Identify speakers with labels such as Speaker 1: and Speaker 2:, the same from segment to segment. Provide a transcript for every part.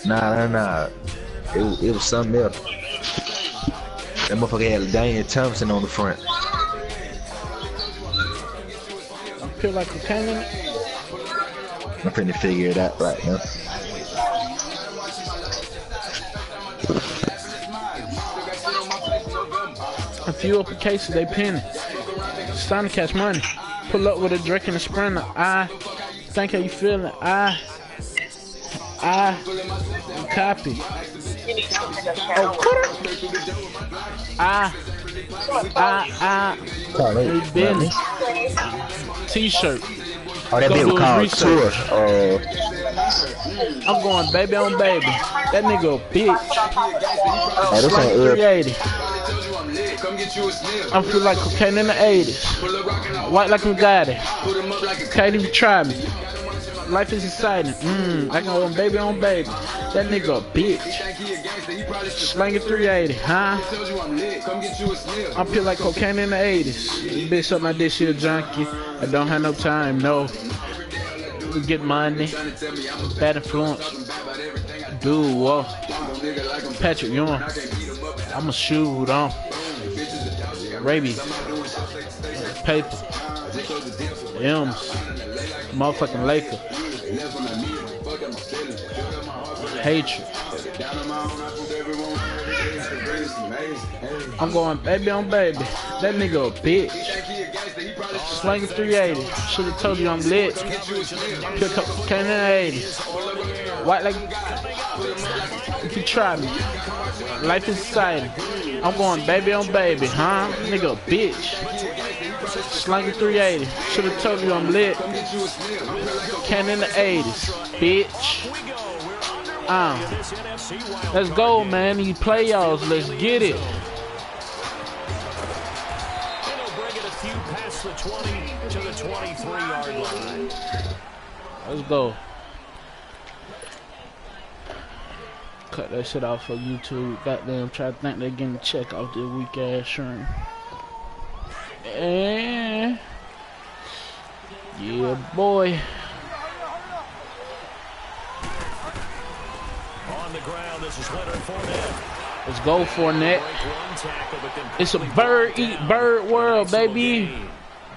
Speaker 1: Nah. It was something else. That motherfucker had Daniel Thompson on the front.
Speaker 2: I feel like cocaine in it.
Speaker 1: I'm finna figure it out right now.
Speaker 2: A few open cases, they pinning. It's time to catch money. Pull up with a Drake and a Sprinter. I think how you feeling. I copy. Oh, quarter. They been T-shirt.
Speaker 1: Oh, that bitch was called Tour.
Speaker 2: I'm going baby on baby. That nigga a bitch.
Speaker 1: Oh, this
Speaker 2: Like
Speaker 1: on
Speaker 2: 380. I feel like cocaine in the 80s. White like Bugatti. Can't even try me. Life is exciting. I can go baby on baby. That nigga a bitch. Slanging 380, huh? I feel like cocaine in the 80s. Bitch up my dish here, junkie. I don't have no time, no. We get money. Bad influence. Dude, whoa. Patrick Ewing. I'ma shoot on. Rabies. Paper. M's. Motherfucking Laker. Hatred. I'm going baby on baby. That nigga a bitch. Slanging 380. Should've told you I'm lit. Pick up cocaine in the 80s. White like if you try me. Life is exciting. I'm going baby on baby, huh? Nigga a bitch. Slanging 380. Should've told you I'm lit. Can in the 80s, bitch. Let's go, man. These playoffs, let's get it.
Speaker 3: The 20 to the 23-yard line.
Speaker 2: Let's go. Cut that shit off for YouTube. Goddamn, try to think they're getting a check off this weak ass shrimp. And yeah, boy.
Speaker 3: On the ground, this is Leonard Fournette.
Speaker 2: Let's go, Fournette. It's a bird eat bird world, baby.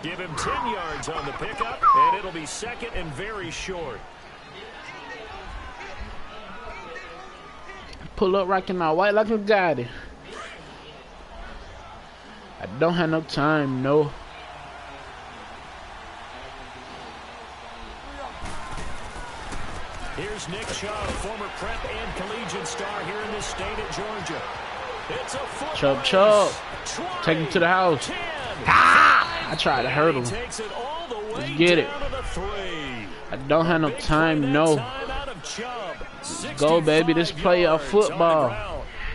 Speaker 3: Give him 10 yards on the pickup, and it'll be second and very short.
Speaker 2: Pull up rocking my white like a Bugatti. I don't have no time, no.
Speaker 3: Here's Nick Chubb, former prep and collegiate star here in this state of Georgia. It's a foot
Speaker 2: Chubb. Take him to the house. I tried to hurt him. Let's get it. I don't have no time, no. Go, baby. This playoff football.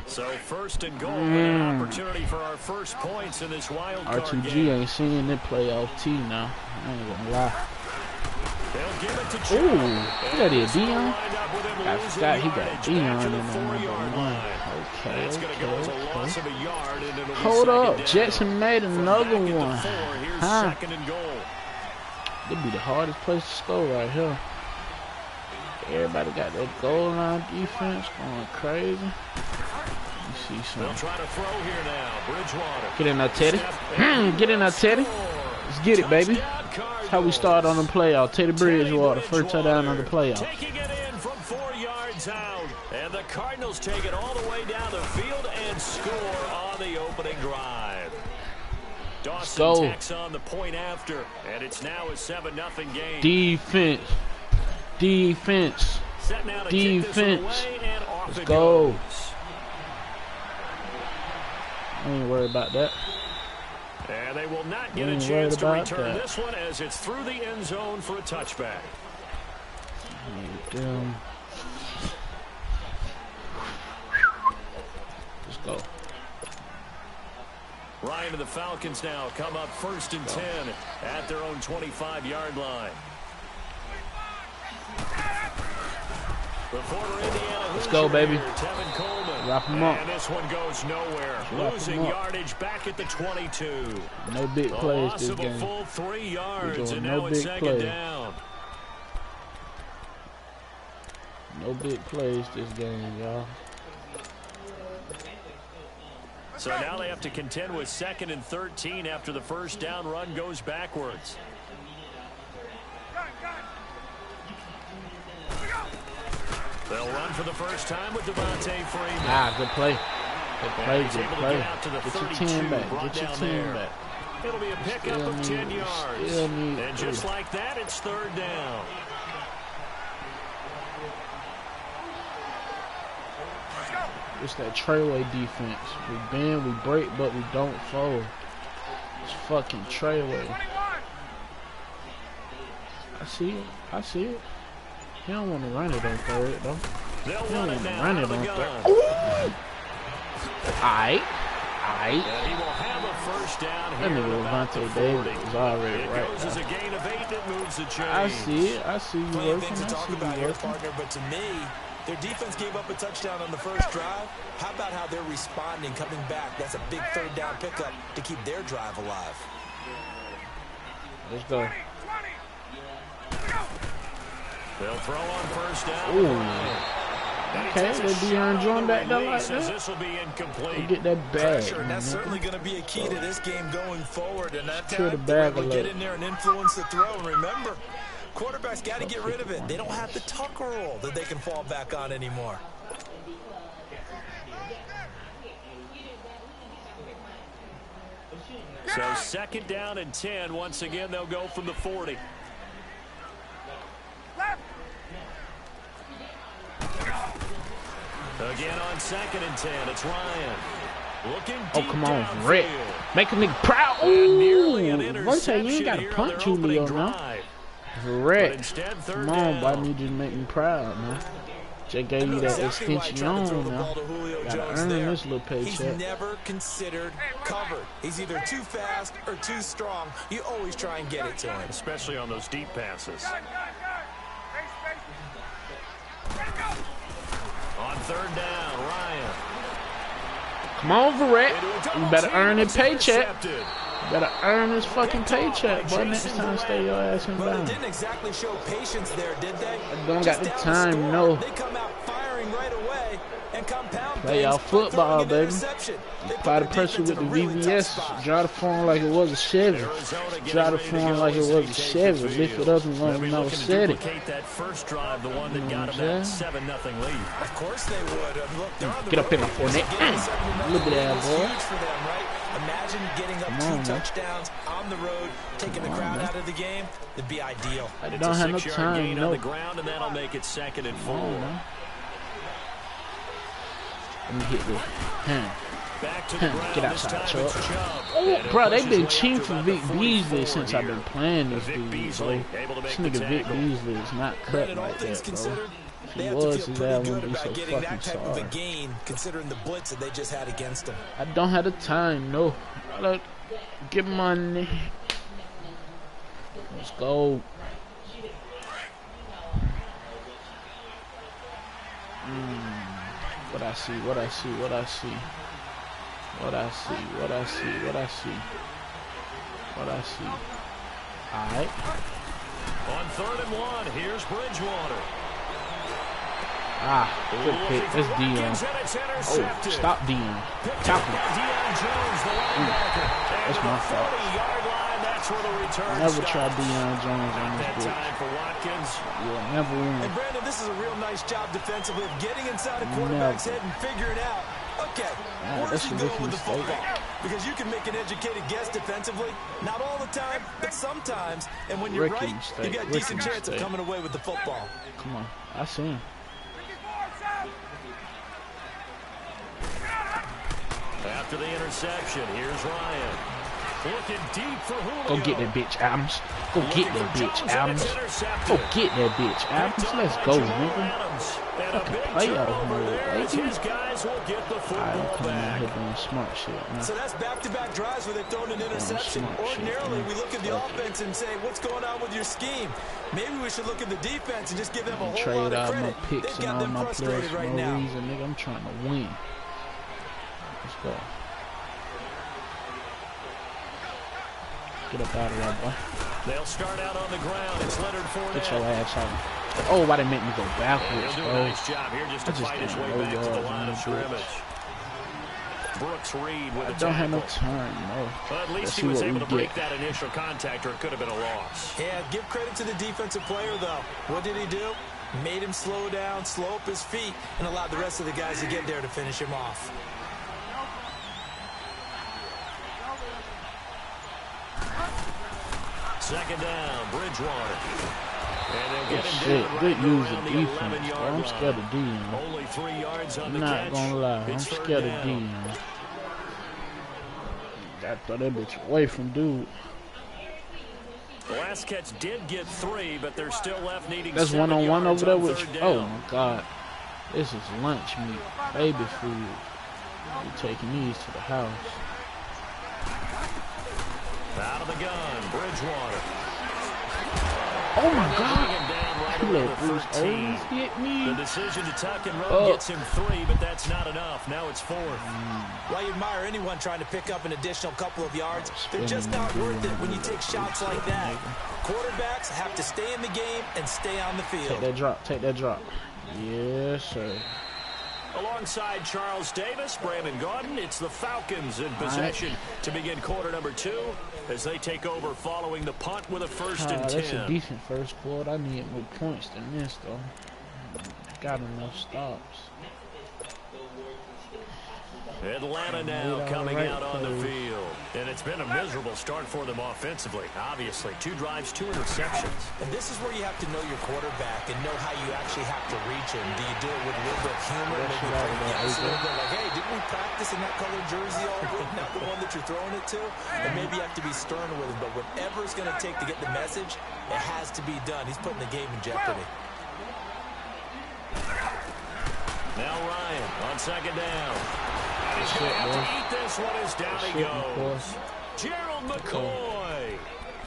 Speaker 3: So first and goal, an opportunity for our first points in this wild card
Speaker 2: R2G
Speaker 3: game.
Speaker 2: ain't seen that playoff T now. I ain't gonna lie. Ooh, he got a Dion. I forgot he got Dion in there, number 1. Okay. Hold up, Jetson made another one. Huh? That'd be the hardest place to score right here. Everybody got that goal line defense going crazy. You see something. Get in there, Teddy. Get in there, Teddy. Let's get it, baby. That's how we start on the playoff. Teddy Bridgewater, first touchdown on the playoff.
Speaker 3: Taking it in from 4 yards out. And the Cardinals take it all the way down the field and score on the opening drive. Dawson tacks on the point after, and it's now a 7-0 game.
Speaker 2: Defense. Defense. Defense. Let's go. I ain't worried about that.
Speaker 3: And they will not get a chance to return this one as it's through the end zone for a touchback.
Speaker 2: Damn. Let's go.
Speaker 3: Ryan and the Falcons now come up first and 10 at their own 25-yard line.
Speaker 2: Let's go, baby. Wrap them up.
Speaker 3: And this one goes nowhere. Losing yardage back at the 22.
Speaker 2: No big plays this game.
Speaker 3: A full 3 yards, and now it's second down.
Speaker 2: No big plays this game, y'all.
Speaker 3: So now they have to contend with 2nd and 13 after the first down run goes backwards. They'll run for the first time with Devontae Freeman.
Speaker 2: Ah, good play. Good play, good play.
Speaker 3: Get
Speaker 2: your 10 back. Get your 10 back.
Speaker 3: It'll be a pickup of 10 yards. And just like that, it's 3rd down.
Speaker 2: It's that trailway defense. We bend, we break, but we don't fold. It's fucking trailway. I see it. I see it. He don't want to run it on 3rd, though. He don't want to run it on 3rd. Aight.
Speaker 3: He will have a first down
Speaker 2: That
Speaker 3: here.
Speaker 2: nigga Levante David is already right
Speaker 3: Goes as a
Speaker 2: now.
Speaker 3: gain of 8 that moves the chain.
Speaker 2: I see it. I see you
Speaker 4: Plenty of
Speaker 2: working.
Speaker 4: things to
Speaker 2: I
Speaker 4: talk
Speaker 2: see you
Speaker 4: about here,
Speaker 2: working.
Speaker 4: partner, but to me, their defense gave up a touchdown on the first drive. How about how they're responding, coming back? That's a big 3rd down pickup to keep their drive alive.
Speaker 2: Let's go.
Speaker 3: They'll throw on first down.
Speaker 2: Ooh. Okay, they Deion Jordan back there like that.
Speaker 3: This will be incomplete.
Speaker 2: They get that bag.
Speaker 4: Pressure, and that's certainly going to be a key to this game going forward. And that
Speaker 2: Secure the
Speaker 4: time,
Speaker 2: bag
Speaker 4: they
Speaker 2: a
Speaker 4: will get
Speaker 2: little.
Speaker 4: in there and influence the throw. And remember, quarterbacks got to get rid of it. They don't have the Tucker roll that they can fall back on anymore.
Speaker 3: So 2nd down and 10. Once again, they'll go from the 40. Again on 2nd and 10. It's Ryan. Looking deep
Speaker 2: Come on,
Speaker 3: downfield.
Speaker 2: Rick. Make a nigga proud.
Speaker 3: And nearly an
Speaker 2: Ooh. Vontae, you
Speaker 3: interception
Speaker 2: ain't got
Speaker 3: here
Speaker 2: to
Speaker 3: on
Speaker 2: punch
Speaker 3: their opening
Speaker 2: Julio now.
Speaker 3: drive. But
Speaker 2: Rick.
Speaker 3: instead, 3rd
Speaker 2: Come on, boy. I
Speaker 3: down.
Speaker 2: need you to make me proud, man. Just gave you that
Speaker 4: Exactly why he
Speaker 2: extension
Speaker 4: tried to throw
Speaker 2: on
Speaker 4: the
Speaker 2: now.
Speaker 4: ball to Julio
Speaker 2: Gotta
Speaker 4: Jones
Speaker 2: earn
Speaker 4: there.
Speaker 2: this little
Speaker 4: He's
Speaker 2: paycheck.
Speaker 4: never considered covered. He's either too fast or too strong. You always try and get it to him.
Speaker 3: Especially on those deep passes. On 3rd down, Ryan.
Speaker 2: Come on, Verrett.
Speaker 3: Into a double
Speaker 2: You better
Speaker 3: team.
Speaker 2: earn the
Speaker 3: It's
Speaker 2: paycheck.
Speaker 3: intercepted.
Speaker 2: You better earn this fucking paycheck, boy. Next time, stay your ass in
Speaker 4: Well, they
Speaker 2: bounds.
Speaker 4: didn't exactly show patience there, did they?
Speaker 2: I don't
Speaker 4: Just
Speaker 2: got the
Speaker 4: down
Speaker 2: time,
Speaker 4: score,
Speaker 2: no.
Speaker 4: They come out firing right away and compound
Speaker 2: Play y'all
Speaker 4: things by
Speaker 2: football,
Speaker 4: throwing an
Speaker 2: baby.
Speaker 4: interception. They
Speaker 2: Apply the
Speaker 4: put their
Speaker 2: pressure with
Speaker 4: defense
Speaker 2: the
Speaker 4: in a really tough
Speaker 2: VVS.
Speaker 4: spot.
Speaker 2: Drive the form like it was a Chevy.
Speaker 3: Arizona getting
Speaker 2: Drive the
Speaker 3: ready to
Speaker 2: form
Speaker 3: go
Speaker 2: like it
Speaker 3: as
Speaker 2: was
Speaker 3: they
Speaker 2: a
Speaker 3: take
Speaker 2: Chevy.
Speaker 3: the
Speaker 2: Lift
Speaker 3: field.
Speaker 2: it up and
Speaker 3: They'll
Speaker 2: let
Speaker 3: be
Speaker 2: them know
Speaker 3: looking to
Speaker 2: steady.
Speaker 3: duplicate that first drive, the one that
Speaker 2: You know
Speaker 3: got
Speaker 2: what
Speaker 3: them
Speaker 2: I'm
Speaker 3: that
Speaker 2: saying?
Speaker 3: 7-0 lead.
Speaker 4: Of course they would. Look, they're on the
Speaker 2: Get up in my
Speaker 4: road.
Speaker 2: Fournette.
Speaker 4: Getting a 7-0
Speaker 2: Look at that,
Speaker 4: lead was
Speaker 2: boy.
Speaker 4: huge for them, right? Imagine getting up
Speaker 2: Come
Speaker 4: 2
Speaker 2: on, man.
Speaker 4: touchdowns on the road, taking the crowd out of the game. That'd be ideal.
Speaker 2: I
Speaker 3: It's
Speaker 2: don't
Speaker 3: a
Speaker 2: have no
Speaker 3: 6-yard
Speaker 2: time,
Speaker 3: gain
Speaker 2: no.
Speaker 3: on the ground, and that'll make it 2nd and 4.
Speaker 2: Let me hit this.
Speaker 3: Back to the ground.
Speaker 2: Get
Speaker 3: This
Speaker 2: outside,
Speaker 3: time it's
Speaker 2: Chuck.
Speaker 3: Chubb.
Speaker 2: Oh,
Speaker 3: And he'll
Speaker 2: bro,
Speaker 3: push
Speaker 2: they
Speaker 3: his
Speaker 2: been
Speaker 3: way
Speaker 2: cheating
Speaker 3: up to
Speaker 2: for
Speaker 3: about
Speaker 2: Vic
Speaker 3: the
Speaker 2: Beasley
Speaker 3: 44
Speaker 2: since I've
Speaker 3: here.
Speaker 2: been playing this
Speaker 3: Vic
Speaker 2: dude,
Speaker 3: Beasley
Speaker 2: bro.
Speaker 3: able to
Speaker 2: This
Speaker 3: make the
Speaker 2: nigga Vic
Speaker 3: tackle.
Speaker 2: Beasley is not cut
Speaker 4: Brandon, all
Speaker 2: like
Speaker 4: things
Speaker 2: that, bro.
Speaker 4: considered,
Speaker 2: If
Speaker 4: they
Speaker 2: he
Speaker 4: have to
Speaker 2: was,
Speaker 4: feel
Speaker 2: his
Speaker 4: pretty
Speaker 2: dad
Speaker 4: good
Speaker 2: wouldn't be
Speaker 4: about
Speaker 2: so
Speaker 4: getting that
Speaker 2: fucking
Speaker 4: type of a
Speaker 2: sorry.
Speaker 4: gain, considering the blitz that they just had against them.
Speaker 2: I don't have the time, no. Look, get money. Let's go. What I see, what I see, what I see. What I see, what I see, what I see. What I see. Alright.
Speaker 3: On 3rd and 1, here's Bridgewater.
Speaker 2: Ah, good pick. That's Dion.
Speaker 3: And it's
Speaker 2: Oh,
Speaker 3: intercepted.
Speaker 2: stop Dion.
Speaker 3: Picked
Speaker 2: Chop
Speaker 3: up by
Speaker 2: him.
Speaker 3: Deion Jones, the linebacker. And
Speaker 2: That's
Speaker 3: to
Speaker 2: my
Speaker 3: the
Speaker 2: fault.
Speaker 3: 40-yard line, that's where the return
Speaker 2: Never
Speaker 3: stops.
Speaker 2: try Dion Jones on
Speaker 3: That
Speaker 2: this bitch.
Speaker 3: time for Watkins.
Speaker 2: Yeah, never win.
Speaker 4: And Brandon, this is a real nice job defensively of getting inside a quarterback's head and figuring out, okay, where does
Speaker 2: that's
Speaker 4: he
Speaker 2: a
Speaker 4: go
Speaker 2: rookie
Speaker 4: with the
Speaker 2: mistake.
Speaker 4: football? Because you can make an educated guess defensively, not all the time, but sometimes. And when you're
Speaker 2: Rookie
Speaker 4: right,
Speaker 2: mistake,
Speaker 4: you got a
Speaker 2: rookie
Speaker 4: decent chance of
Speaker 2: mistake.
Speaker 4: coming away with the football.
Speaker 2: Come on. I see him.
Speaker 3: After the interception, here's Ryan. Looking deep for Julio.
Speaker 2: Go get that bitch, Adams. Go get that bitch, Adams. Go get that bitch, Adams. Let's go, nigga. Fucking play out of here, baby.
Speaker 3: His guys will get the
Speaker 2: Alright, I'm
Speaker 3: football
Speaker 2: coming out
Speaker 3: back.
Speaker 2: here doing smart shit, man.
Speaker 4: So that's back-to-back drives where they've thrown an interception.
Speaker 2: smart shit,
Speaker 4: Ordinarily,
Speaker 2: man.
Speaker 4: we look at the
Speaker 2: Fuck it.
Speaker 4: offense and say, what's going on with your scheme? Maybe we should look at the defense and just give them a whole lot
Speaker 2: Trade
Speaker 4: of
Speaker 2: out my
Speaker 4: credit.
Speaker 2: picks
Speaker 4: They've
Speaker 2: and
Speaker 4: got
Speaker 2: all
Speaker 4: them
Speaker 2: my players
Speaker 4: frustrated
Speaker 2: for
Speaker 4: right
Speaker 2: no
Speaker 4: now.
Speaker 2: reason, nigga. I'm trying to win. Let's go. Get up out of there, boy.
Speaker 3: They'll start out on the ground. It's Leonard Fournette.
Speaker 2: Get your ass out. Oh, why they make me go backwards,
Speaker 3: He'll do a
Speaker 2: bro?
Speaker 3: nice job here just to fight his way back to the line of scrimmage. Brooks Reed with a
Speaker 2: don't have no
Speaker 3: tackle.
Speaker 2: time, no.
Speaker 3: Well, at least he was able to break that initial contact, or it could have been a loss.
Speaker 4: Yeah, give credit to the defensive player, though. What did he do? Made him slow down, slow up his feet, and allowed the rest of the guys to get there to finish him off.
Speaker 3: Second down, Bridgewater. And they'll get him
Speaker 2: Shit,
Speaker 3: down
Speaker 2: good
Speaker 3: right
Speaker 2: use
Speaker 3: around
Speaker 2: of
Speaker 3: the
Speaker 2: defense,
Speaker 3: 11-yard
Speaker 2: bro. I'm
Speaker 3: line.
Speaker 2: scared of D. Man.
Speaker 3: Only 3 yards on the
Speaker 2: I'm
Speaker 3: catch.
Speaker 2: not gonna lie, I'm
Speaker 3: It's third
Speaker 2: scared of
Speaker 3: down.
Speaker 2: D. Man. I throw that bitch away from dude.
Speaker 3: The last catch did get 3, but they're still left needing
Speaker 2: That's
Speaker 3: 7
Speaker 2: one-on-one
Speaker 3: yards
Speaker 2: over there
Speaker 3: on
Speaker 2: with.
Speaker 3: third
Speaker 2: Oh
Speaker 3: down.
Speaker 2: my God, this is lunch meat, baby food. We taking these to the house.
Speaker 3: Out of the gun, Bridgewater.
Speaker 2: Oh my
Speaker 3: Bringing
Speaker 2: God!
Speaker 3: him down right
Speaker 2: He
Speaker 3: around
Speaker 2: let
Speaker 3: the
Speaker 2: Bruce
Speaker 3: 13.
Speaker 2: Owens get
Speaker 3: The
Speaker 2: me.
Speaker 3: decision to tuck and run gets him 3, but that's not enough. Now it's 4th.
Speaker 4: While you admire anyone trying to pick up an additional couple of yards, they're just not worth it when you take shots like that. Quarterbacks have to stay in the game and stay on the field.
Speaker 2: Take that drop. Take that drop. Yes, sir.
Speaker 3: Alongside Charles Davis, Brandon Gaudin, it's the Falcons in possession to begin quarter number 2 as they take over following the punt with a first and 10.
Speaker 2: That's a decent first quarter. I need more points than this, though. Got enough stops.
Speaker 3: Atlanta now coming out on the field. And it's been a miserable start for them offensively. Obviously, 2 drives, 2 interceptions.
Speaker 4: And this is where you have to know your quarterback and know how you actually have to reach him. Do you do it with a little bit of humor? Maybe play nice a little bit like, hey, didn't we practice in that colored jersey all week? Not the one that you're throwing it to? And maybe you have to be stern with him. But whatever it's going to take to get the message, it has to be done. He's putting the game in jeopardy.
Speaker 3: Now Ryan on second down. He's going to have to eat this one as down he goes. Gerald McCoy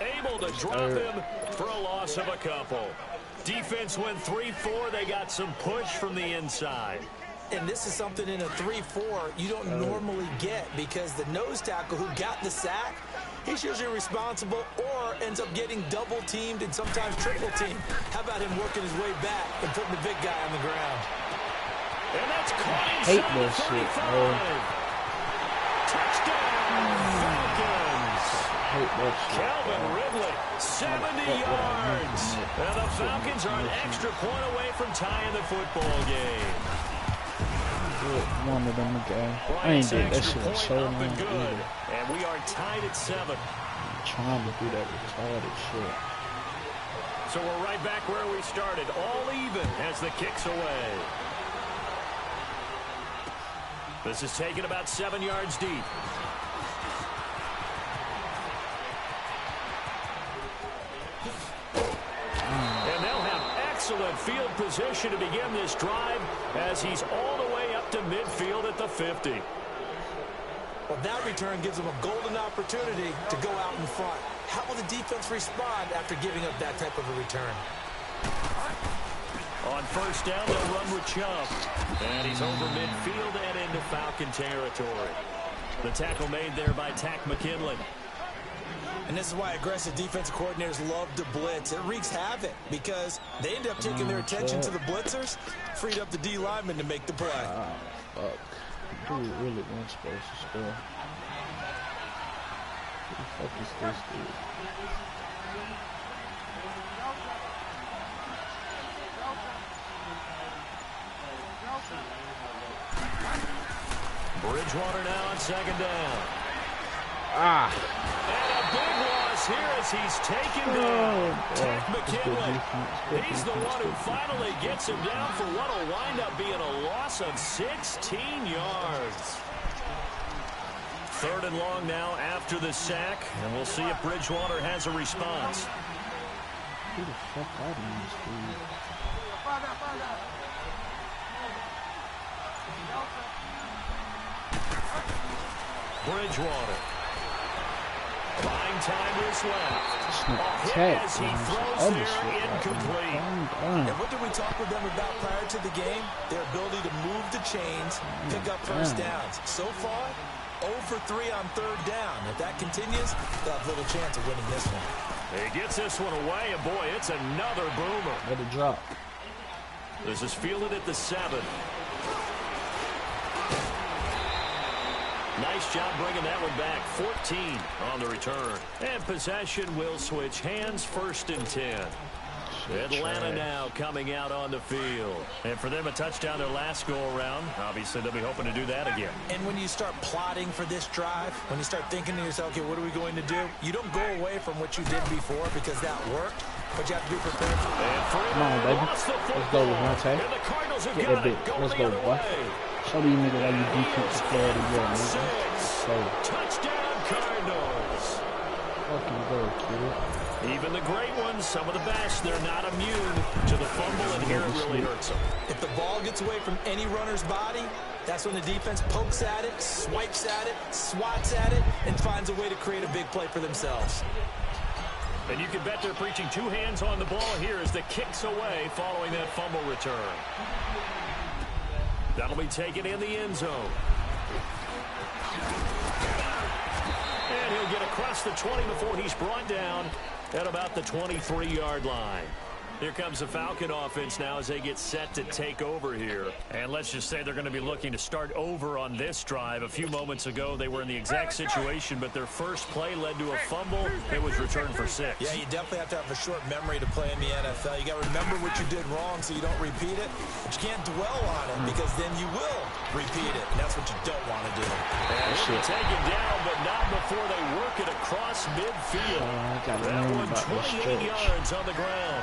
Speaker 3: able to drop him for a loss of a couple. Defense went 3-4. They got some push from the inside.
Speaker 4: And this is something in a 3-4 you don't normally get because the nose tackle who got the sack, he's usually responsible or ends up getting double teamed and sometimes triple teamed. How about him working his way back and putting the big guy on the ground?
Speaker 3: And that's caught
Speaker 2: Hate
Speaker 3: inside
Speaker 2: this
Speaker 3: the
Speaker 2: shit,
Speaker 3: 35.
Speaker 2: bro.
Speaker 3: Touchdown, Falcons.
Speaker 2: Hate that shit,
Speaker 3: Calvin
Speaker 2: bro.
Speaker 3: Ridley, 70 yards. And the Falcons are an extra point away from tying the football game.
Speaker 2: One of them again. I
Speaker 3: Bryant's
Speaker 2: ain't did that
Speaker 3: extra
Speaker 2: shit in
Speaker 3: point
Speaker 2: so
Speaker 3: up
Speaker 2: long
Speaker 3: and good.
Speaker 2: either.
Speaker 3: And we are tied at 7.
Speaker 2: I'm trying to do that retarded shit.
Speaker 3: So we're right back where we started, all even as the kick's away. This is taken about 7 yards deep. And they'll have excellent field position to begin this drive as he's all the way up to midfield at the 50.
Speaker 4: Well, that return gives them a golden opportunity to go out in front. How will the defense respond after giving up that type of a return?
Speaker 3: On first down, they'll run with Chubb. And he's over midfield and into Falcon territory. The tackle made there by Tack McKinley.
Speaker 4: And this is why aggressive defensive coordinators love to blitz. It wreaks havoc because they end up taking their attention to the blitzers, freed up the D lineman to make the play.
Speaker 2: Fuck. Dude really wasn't supposed to score. Who the fuck is this dude?
Speaker 3: Bridgewater now on second down.
Speaker 2: Ah!
Speaker 3: And a big loss here as he's taken down. Tack McKinley. He's the one who finally gets him down for what will wind up being a loss of 16 yards. Third and long now after the sack, and we'll see if Bridgewater has a response.
Speaker 2: Who the fuck are these dudes?
Speaker 3: Bridgewater. Buying time is left. A hit
Speaker 2: Tech,
Speaker 3: as he
Speaker 2: man.
Speaker 3: throws
Speaker 2: Other
Speaker 3: there,
Speaker 2: shit,
Speaker 3: incomplete.
Speaker 4: And what did we talk with them about prior to the game? Their ability to move the chains, pick up first downs. So far, 0 for 3 on 3rd down. If that continues, they'll have little chance of winning this one.
Speaker 3: He gets this one away, and boy, it's another boomer.
Speaker 2: Let it drop.
Speaker 3: This is fielded at the 7. Nice job bringing that one back. 14 on the return. And possession will switch hands, 1st and 10. Atlanta now coming out on the field. And for them, a touchdown their last go-around. Obviously, they'll be hoping to do that again.
Speaker 4: And when you start plotting for this drive, when you start thinking to yourself, okay, what are we going to do? You don't go away from what you did before because that worked, but you have to be prepared for it.
Speaker 2: Come on, baby. Let's go, Monte. Get that bit. Let's go, boy. Show these niggas how you defensive player of the year, nigga.
Speaker 3: Touchdown, Cardinals.
Speaker 2: Fucking go, kid.
Speaker 3: Even the great ones, some of the best, they're not immune to the fumble, and here it really hurts them.
Speaker 4: If the ball gets away from any runner's body, that's when the defense pokes at it, swipes at it, swats at it, and finds a way to create a big play for themselves.
Speaker 3: And you can bet they're preaching 2 hands on the ball here as the kick's away following that fumble return. That'll be taken in the end zone. And he'll get across the 20 before he's brought down at about the 23-yard line. Here comes the Falcon offense now as they get set to take over here. And let's just say they're going to be looking to start over on this drive. A few moments ago, they were in the exact situation, but their first play led to a fumble. It was returned for 6.
Speaker 4: Yeah, you definitely have to have a short memory to play in the NFL. You got to remember what you did wrong so you don't repeat it. But you can't dwell on it because then you will repeat it. And that's what you don't want to do.
Speaker 3: And he'll take him down, but not before they work it across midfield. That one 28 yards on the ground.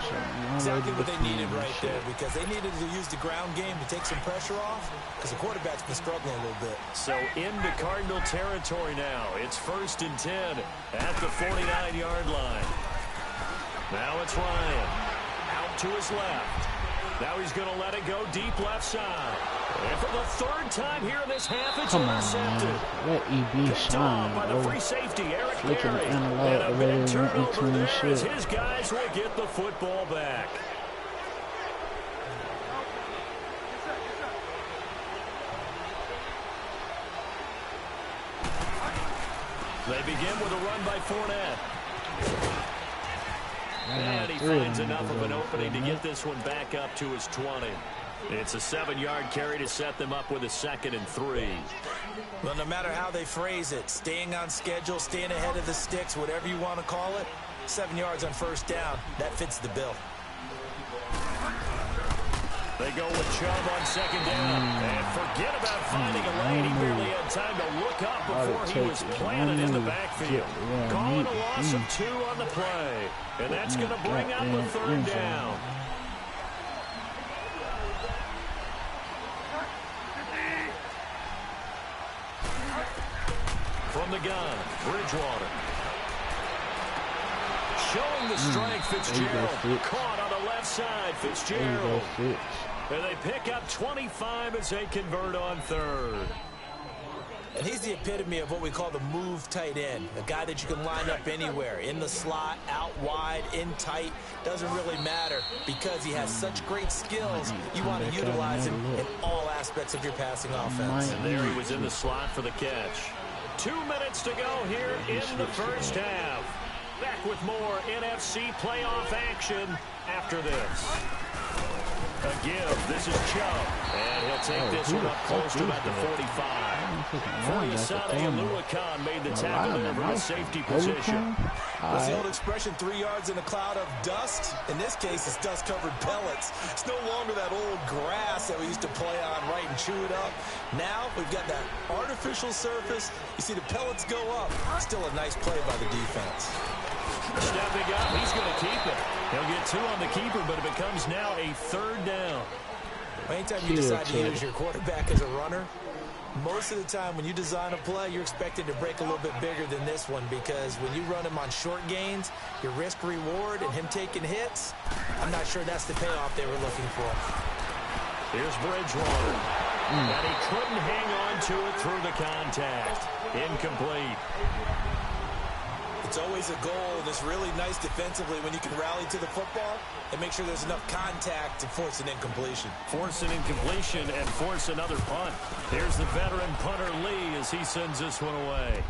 Speaker 4: Exactly what they needed right there because they needed to use the ground game to take some pressure off because the quarterback's been struggling a little bit.
Speaker 3: So into Cardinal territory now. It's 1st and 10 at the 49-yard line. Now it's Ryan out to his left. Now he's going to let it go deep left side. And for the 3rd time here in this half, it's intercepted.
Speaker 2: Let EB shine,
Speaker 3: by the free safety, Eric
Speaker 2: Flicking
Speaker 3: Berry.
Speaker 2: analog
Speaker 3: And a
Speaker 2: the way
Speaker 3: big
Speaker 2: they went
Speaker 3: turnover
Speaker 2: into the
Speaker 3: there as
Speaker 2: shit.
Speaker 3: his guys will get the football back. They begin with a run by Fournette. And he finds enough of an opening to get this one back up to his 20. It's a 7-yard carry to set them up with a 2nd and 3.
Speaker 4: Well, no matter how they phrase it, staying on schedule, staying ahead of the sticks, whatever you want to call it, 7 yards on 1st down, that fits the bill.
Speaker 3: They go with Chubb on 2nd down. And forget about finding a lane. He barely had time to look up before he was planted in the backfield. Calling a loss of 2 on the play. And that's going to bring up a 3rd down. From the gun, Bridgewater. Showing the strength, Fitzgerald. Caught on the left side, Fitzgerald. And they pick up 25 as they convert on 3rd.
Speaker 4: And he's the epitome of what we call the move tight end. A guy that you can line up anywhere. In the slot, out wide, in tight. Doesn't really matter because he has such great skills. You want to utilize him in all aspects of your passing offense.
Speaker 3: And there he was in the slot for the catch. 2 minutes to go here in the 1st half. Back with more NFC playoff action after this. A give. This is Chubb. And he'll take this one up close to about the 45. Foyesade Oluokun made the tackle there from a safety position.
Speaker 4: What's the old expression, 3 yards in a cloud of dust? In this case, it's dust-covered pellets. It's no longer that old grass that we used to play on, right, and chew it up. Now we've got that artificial surface. You see the pellets go up. Still a nice play by the defense.
Speaker 3: Stepping up, he's going to keep it. He'll get 2 on the keeper, but it becomes now a 3rd down.
Speaker 4: Anytime you decide to use your quarterback as a runner, most of the time when you design a play, you're expected to break a little bit bigger than this one because when you run him on short gains, your risk-reward and him taking hits, I'm not sure that's the payoff they were looking for.
Speaker 3: Here's Bridgewater. And he couldn't hang on to it through the contact. Incomplete.
Speaker 4: The It's always a goal, and it's really nice defensively when you can rally to the football and make sure there's enough contact to force an incompletion.
Speaker 3: Force an incompletion and force another punt. Here's the veteran punter Lee as he sends this one away.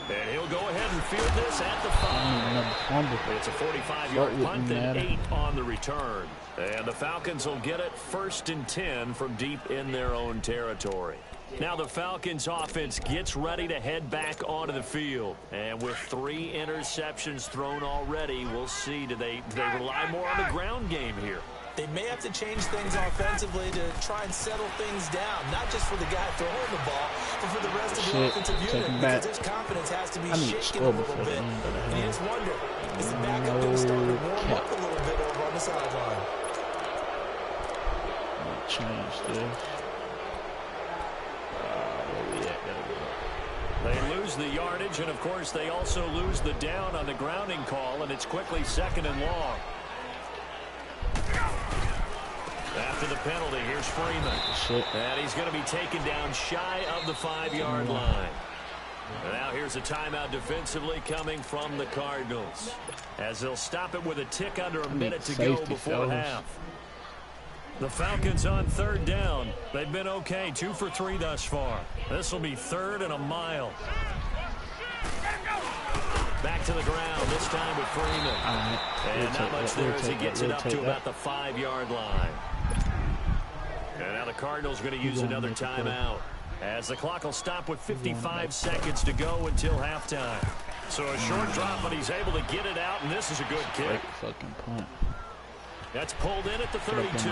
Speaker 3: And he'll go ahead and field this at the 5. It's a 45-yard punt and 8 on the return. And the Falcons will get it 1st and 10 from deep in their own territory. Now the Falcons offense gets ready to head back onto the field. And with 3 interceptions thrown already, we'll see, do they rely more on the ground game here?
Speaker 4: They may have to change things offensively to try and settle things down, not just for the guy throwing the ball, but for the rest of the offensive unit, because his confidence has to be shaken a little bit. And you just wonder, is the backup going to start to warm up a little bit over on the sideline?
Speaker 2: Change this.
Speaker 3: They lose the yardage, and of course they also lose the down on the grounding call, and it's quickly 2nd and long. After the penalty, here's Freeman. And he's going to be taken down shy of the 5-yard line. And now here's a timeout defensively coming from the Cardinals, as they'll stop it with a tick under a minute to go before half. The Falcons on 3rd down. They've been okay, 2 for 3 thus far. This will be 3rd and a mile. Back to the ground, this time with Freeman. And not much there as he gets it up to about the 5-yard line. And now the Cardinals are going to use another timeout, as the clock will stop with 55 seconds to go until halftime. So a short drop, but he's able to get it out, and this is a good kick.
Speaker 2: Fucking punt.
Speaker 3: That's pulled in at the 32.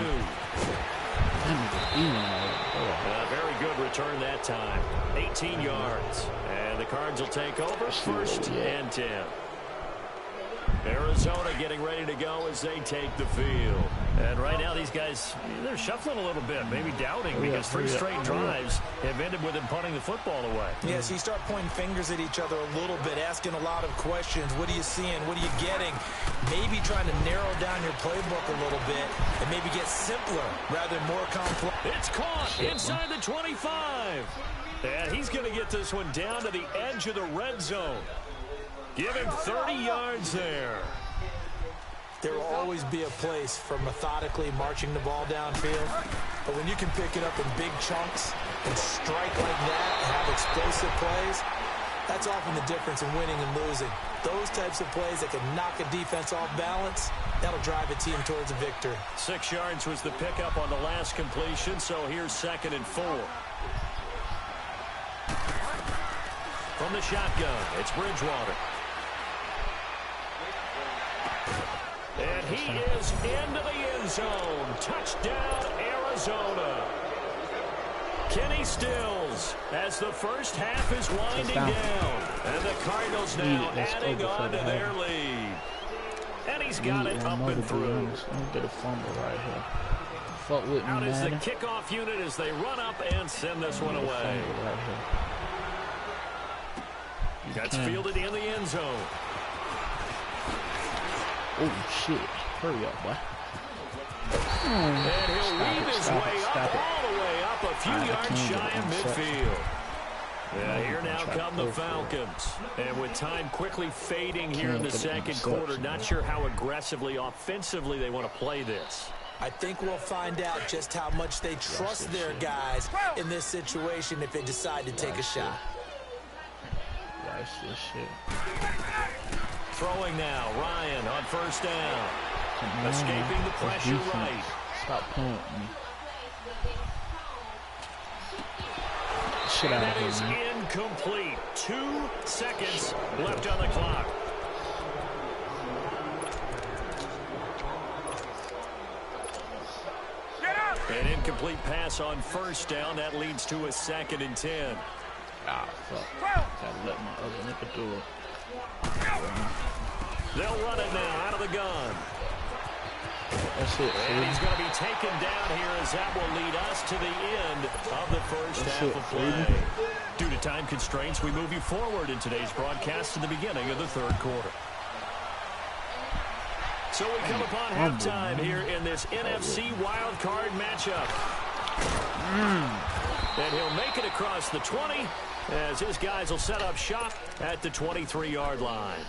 Speaker 3: Very good return that time. 18 yards. And the Cards will take over 1st and 10. Arizona getting ready to go as they take the field. And right now these guys, they're shuffling a little bit, maybe doubting, because 3 straight drives have ended with them punting the football away.
Speaker 4: Yeah, so you start pointing fingers at each other a little bit, asking a lot of questions. What are you seeing? What are you getting? Maybe trying to narrow down your playbook a little bit and maybe get simpler rather than more complex.
Speaker 3: It's caught inside the 25. And he's going to get this one down to the edge of the red zone. Give him 30 yards there.
Speaker 4: There will always be a place for methodically marching the ball downfield. But when you can pick it up in big chunks and strike like that and have explosive plays, that's often the difference in winning and losing. Those types of plays that can knock a defense off balance, that'll drive a team towards a victory.
Speaker 3: 6 yards was the pickup on the last completion, so here's 2nd and 4. From the shotgun, it's Bridgewater. And he is into the end zone. Touchdown, Arizona. Kenny Stills as the first half is winding down. And the Cardinals now adding on to their lead. And he's got it up and through.
Speaker 2: Get a fumble right here. Fuck with me,
Speaker 3: Out is the
Speaker 2: Madden.
Speaker 3: kickoff unit as they run up and send this one away. That's fielded in the end zone.
Speaker 2: Oh, shit. Hurry up, boy.
Speaker 3: And he'll weave his way up, all the way up, a few yards shy of midfield. Yeah, here now come the Falcons. And with time quickly fading here in the second quarter, not sure how aggressively, offensively they want to play this.
Speaker 4: I think we'll find out just how much they trust their guys in this situation if they decide to take a shot.
Speaker 2: Watch this shit.
Speaker 3: Throwing now, Ryan on 1st down. Escaping the pressure right.
Speaker 2: Stop playing with me. Shit out
Speaker 3: That
Speaker 2: of
Speaker 3: is
Speaker 2: here, man.
Speaker 3: incomplete. 2 seconds left on the clock. An incomplete pass on 1st down. That leads to a 2nd and 10.
Speaker 2: Ah, fuck. Gotta let my other nigga do it.
Speaker 3: They'll run it now out of the gun.
Speaker 2: That's it.
Speaker 3: And he's going to be taken down here as that will lead us to the end of the first half of play. Due to time constraints, we move you forward in today's broadcast to the beginning of the 3rd quarter. So we come upon halftime here in this NFC wildcard matchup. And he'll make it across the 20 as his guys will set up shop at the 23-yard line.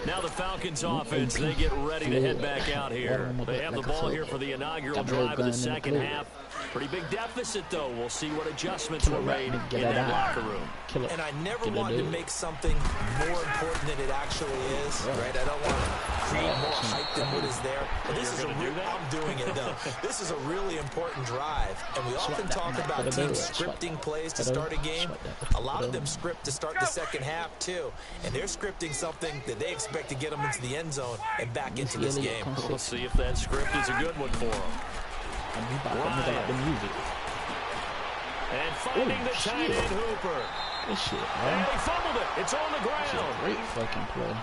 Speaker 3: Now the Falcons offense, they get ready to head back out here. They have the ball here for the inaugural drive of the second half. Pretty big deficit, though. We'll see what adjustments were made in that locker room.
Speaker 4: And I never wanted to make something more important than it actually is, right? I don't want to create more hype than what is there. But this is a real, I'm doing it, though. This is a really important drive. And we often talk about teams scripting plays to start a game. A lot of them script to start the second half, too. And they're scripting something that they expect to get them into the end zone and back into this game.
Speaker 3: We'll see if that script is a good one for them. And finding the tight end Hooper.
Speaker 2: This shit, man.
Speaker 3: And he fumbled it. It's on the ground.
Speaker 2: Great fucking play.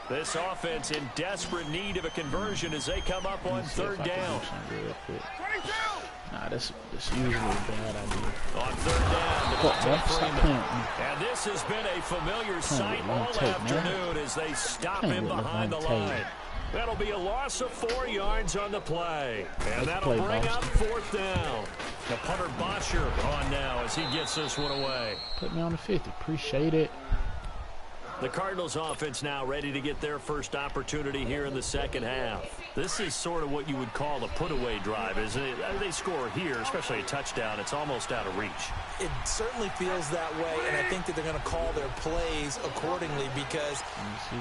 Speaker 3: This offense in desperate need of a conversion as they come up on third down.
Speaker 2: Nah, that's usually a bad idea.
Speaker 3: On third down, and this has been a familiar sight all afternoon as they stop him behind the line. That'll be a loss of 4 yards on the play, and that'll bring up fourth down. The punter Bosher on now as he gets this one away.
Speaker 2: Put me on the 50. Appreciate it.
Speaker 3: The Cardinals offense now ready to get their first opportunity here in the second half. This is sort of what you would call a put-away drive, isn't it? They score here, especially a touchdown. It's almost out of reach.
Speaker 4: It certainly feels that way, and I think that they're going to call their plays accordingly because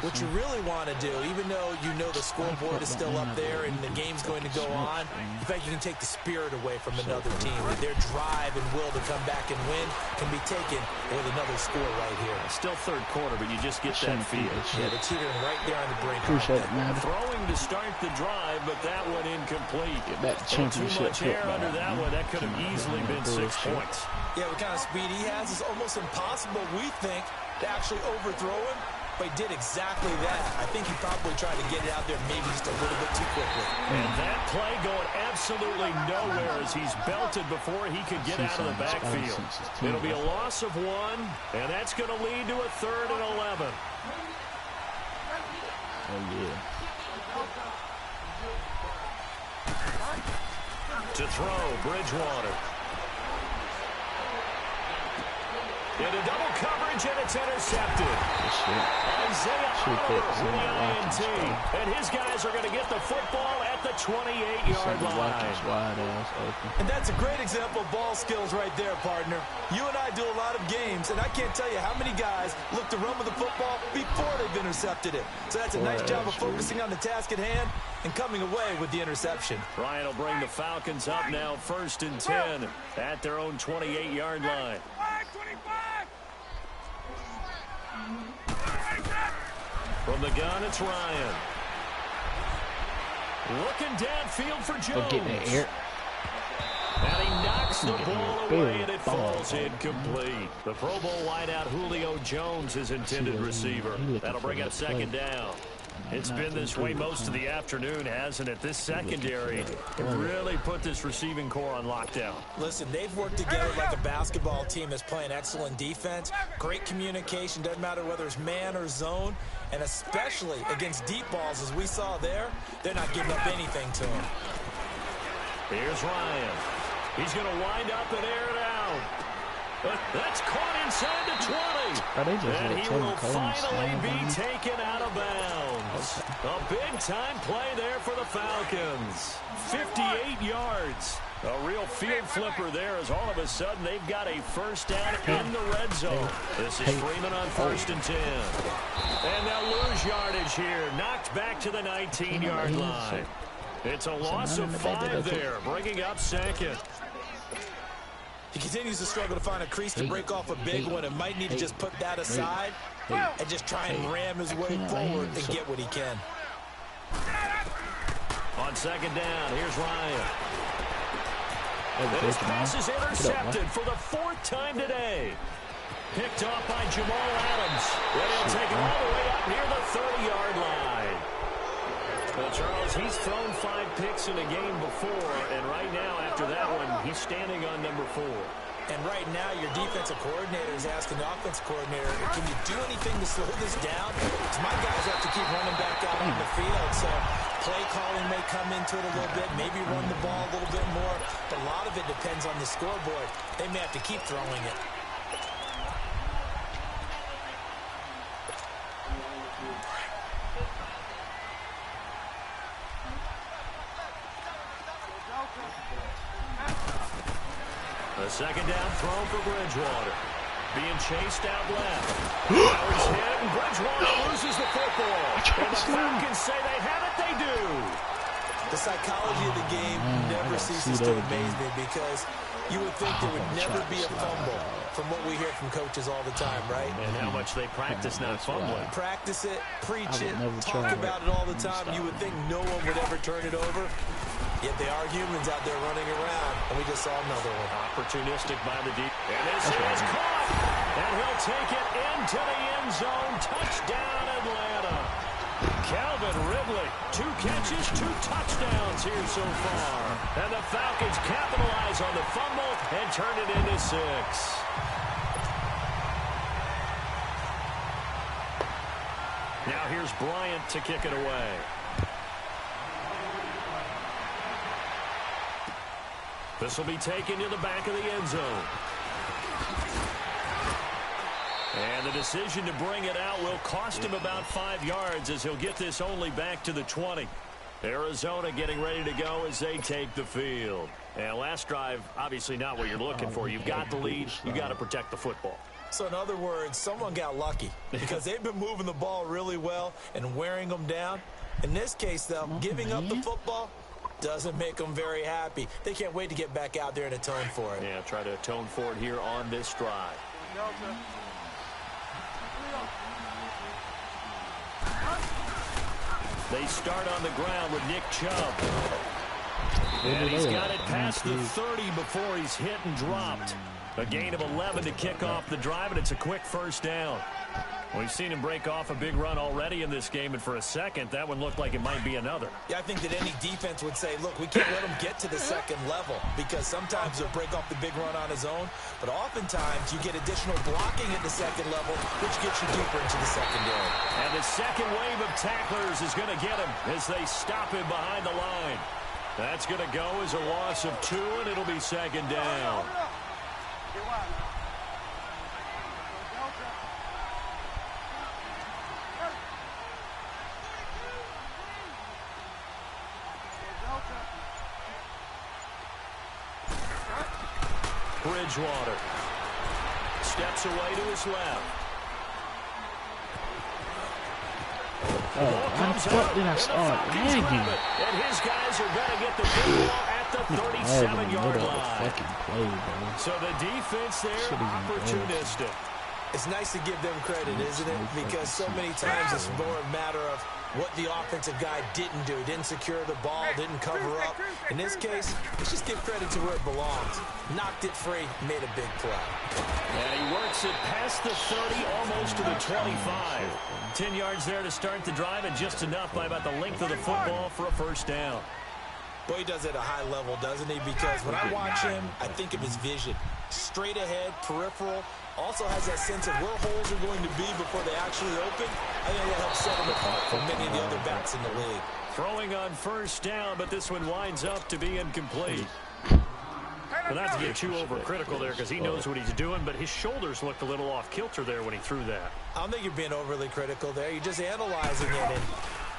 Speaker 4: what you really want to do, even though you know the scoreboard is still up there and the game's going to go on, in fact, you can take the spirit away from another team. Their drive and will to come back and win can be taken with another score right here.
Speaker 3: Still third quarter, but you just get that feel.
Speaker 4: Yeah, they're teetering right there on the brink.
Speaker 2: Appreciate it, man.
Speaker 3: Throwing to start the drive, but that one incomplete.
Speaker 2: Get back to championship.
Speaker 3: Too much air under that one. That could have easily been 6 points.
Speaker 4: Yeah, what kind of speed he has is almost impossible, we think, to actually overthrow him, but he did exactly that. I think he probably tried to get it out there maybe just a little bit too quickly.
Speaker 3: And that play going absolutely nowhere as he's belted before he could get out of the backfield. It'll be a loss of 1, and that's going to lead to a 3rd and 11.
Speaker 2: Oh, yeah.
Speaker 3: To throw, Bridgewater. Into double coverage, and it's intercepted. Isaiah with the INT. And his guys are going to get the football at the 28-yard line.
Speaker 4: And that's a great example of ball skills right there, partner. You and I do a lot of games, and I can't tell you how many guys look to run with the football before they've intercepted it. So that's a nice job of focusing on the task at hand and coming away with the interception.
Speaker 3: Ryan will bring the Falcons up now 1st and 10 at their own 28-yard line. From the gun, it's Ryan. Looking downfield for Jones. And he knocks the ball away, and it falls incomplete. The Pro Bowl wideout Julio Jones, his intended receiver. That'll bring up 2nd down. It's been this way most of the afternoon, hasn't it? This secondary really put this receiving core on lockdown.
Speaker 4: Listen, they've worked together like a basketball team that's playing excellent defense. Great communication, doesn't matter whether it's man or zone. And especially against deep balls, as we saw there, they're not giving up anything to him.
Speaker 3: Here's Ryan. He's going to wind up and air it out. But that's caught inside the 20. And he will finally be taken out of bounds. A big-time play there for the Falcons. 58 yards. A real field flipper there as all of a sudden they've got a first down in the red zone. This is Freeman on 1st and 10. And they'll lose yardage here. Knocked back to the 19-yard line. It's a loss of 5 there, bringing up 2nd.
Speaker 4: He continues to struggle to find a crease to break off a big one and might need to just put that aside and just try and ram his way forward and get what he can.
Speaker 3: On 2nd down, here's Ryan. And his pass is intercepted for the 4th time today. Picked off by Jamal Adams. And he'll take it all the way up near the 30-yard line. Well, Charles, he's thrown 5 picks in a game before, and right now, after that one, he's standing on number 4.
Speaker 4: And right now, your defensive coordinator is asking the offensive coordinator, can you do anything to slow this down? Because my guys have to keep running back out on the field. So play calling may come into it a little bit, maybe run the ball a little bit more. But a lot of it depends on the scoreboard. They may have to keep throwing it.
Speaker 3: A second down throw for Bridgewater. Being chased out left. Now he's hit, and Bridgewater loses the football. And the Falcons say they have it, they do.
Speaker 4: The psychology of the game never ceases to amaze me because you would think there would never be a fumble from what we hear from coaches all the time, right?
Speaker 3: And how much they practice not fumbling.
Speaker 4: Practice it, preach it, talk about it all the time. You would think no one would ever turn it over. Yet they are humans out there running around, and we just saw another one.
Speaker 3: Opportunistic by the deep. And this is caught. And he'll take it into the end zone. Touchdown, Atlanta. Calvin Ridley, 2 catches, 2 touchdowns here so far. And the Falcons capitalize on the fumble and turn it into 6. Now here's Bryant to kick it away. This will be taken to the back of the end zone. And the decision to bring it out will cost him about 5 yards as he'll get this only back to the 20. Arizona getting ready to go as they take the field. And last drive, obviously not what you're looking for. You've got the lead. You've got to protect the football.
Speaker 4: So in other words, someone got lucky because they've been moving the ball really well and wearing them down. In this case, though, giving up the football doesn't make them very happy. They can't wait to get back out there and atone for it.
Speaker 3: Yeah, try to atone for it here on this drive. They start on the ground with Nick Chubb. And he's got it past the 30 before he's hit and dropped. A gain of 11 to kick off the drive, and it's a quick first down. We've seen him break off a big run already in this game, and for a second, that one looked like it might be another.
Speaker 4: Yeah, I think that any defense would say, look, we can't let him get to the second level because sometimes he'll break off the big run on his own, but oftentimes you get additional blocking at the second level, which gets you deeper into the secondary.
Speaker 3: And the second wave of tacklers is going to get him as they stop him behind the line. That's going to go as a loss of 2, and it'll be second down. Bridgewater steps away to his left.
Speaker 2: What did I start lagging?
Speaker 3: And his guys are going to get the football at the 37-yard line. So the defense there, opportunistic.
Speaker 4: It's nice to give them credit, isn't it? Because so many times it's more a matter of what the offensive guy didn't do. Didn't secure the ball, didn't cover up. In this case, let's just give credit to where it belongs. Knocked it free, made a big play.
Speaker 3: And he works it past the 30, almost to the 25. 10 yards there to start the drive, and just enough by about the length of the football for a first down.
Speaker 4: Boy, he does it at a high level, doesn't he? Because when I watch him, I think of his vision. Straight ahead, peripheral. Also has that sense of where holes are going to be before they actually open. I think that helps set him apart from many of the other backs in the league.
Speaker 3: Throwing on first down, but this one winds up to be incomplete. Well, not to get too overcritical there because he knows what he's doing, but his shoulders looked a little off kilter there when he threw that.
Speaker 4: I don't think you're being overly critical there. You're just analyzing it, and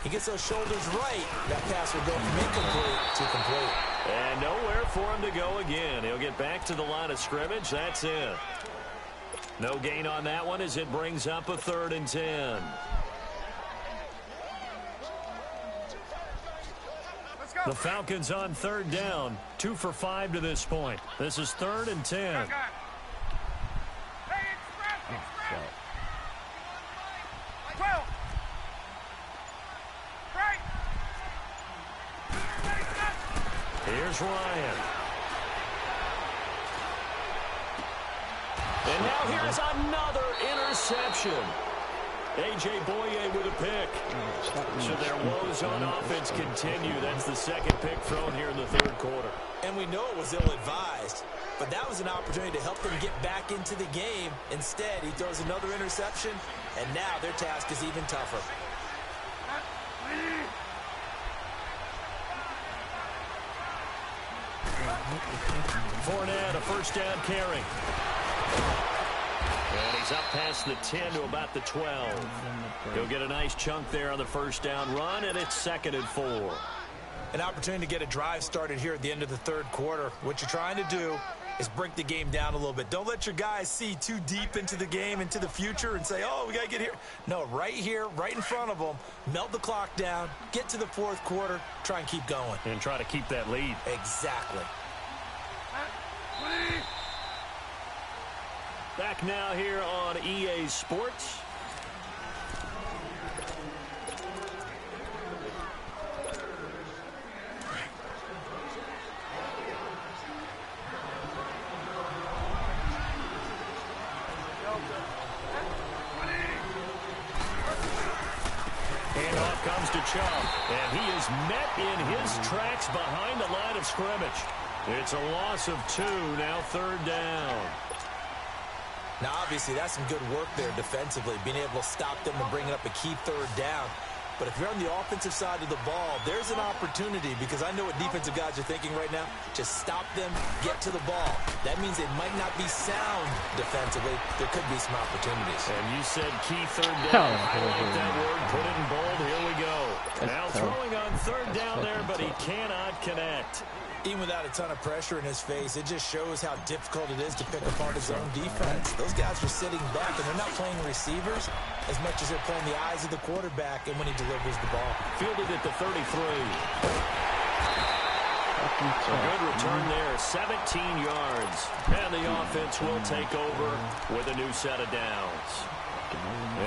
Speaker 4: he gets those shoulders right. That pass will go from incomplete to complete.
Speaker 3: And nowhere for him to go again. He'll get back to the line of scrimmage. That's it. No gain on that one as it brings up a 3rd and 10. The Falcons on 3rd down. 2 for 5 to this point. This is 3rd and 10. Here's Ryan. And now here's another interception. A.J. Boye with a pick. So their woes on offense continue. That's the second pick thrown here in the 3rd quarter.
Speaker 4: And we know it was ill-advised. but that was an opportunity to help them get back into the game. Instead, he throws another interception, and now their task is even tougher.
Speaker 3: Fournette, a first down carry. And he's up past the 10 to about the 12. He'll get a nice chunk there on the first down run, and it's 2nd and 4.
Speaker 4: An opportunity to get a drive started here at the end of the third quarter. What you're trying to do is break the game down a little bit. Don't let your guys see too deep into the game, into the future, and say, oh, we got to get here. No, right here, right in front of them, melt the clock down, get to the fourth quarter, try and keep going.
Speaker 3: And try to keep that lead.
Speaker 4: Exactly.
Speaker 3: Back now here on EA Sports. Handoff comes to Chubb, and he is met in his tracks behind the line of scrimmage. It's a loss of 2, now 3rd down.
Speaker 4: Now, obviously, that's some good work there defensively, being able to stop them and bringing up a key 3rd down. But if you're on the offensive side of the ball, there's an opportunity, because I know what defensive guys are thinking right now. Just stop them, get to the ball. That means they might not be sound defensively. There could be some opportunities.
Speaker 3: And you said key 3rd down. Highlight that word, put it in bold. Here we go. Now throwing on 3rd down there, but he cannot connect.
Speaker 4: Even without a ton of pressure in his face, it just shows how difficult it is to pick apart his own defense. Those guys are sitting back, and they're not playing receivers as much as they're playing the eyes of the quarterback and when he delivers the ball.
Speaker 3: Fielded at the 33. A good return there, 17 yards. And the offense will take over with a new set of downs.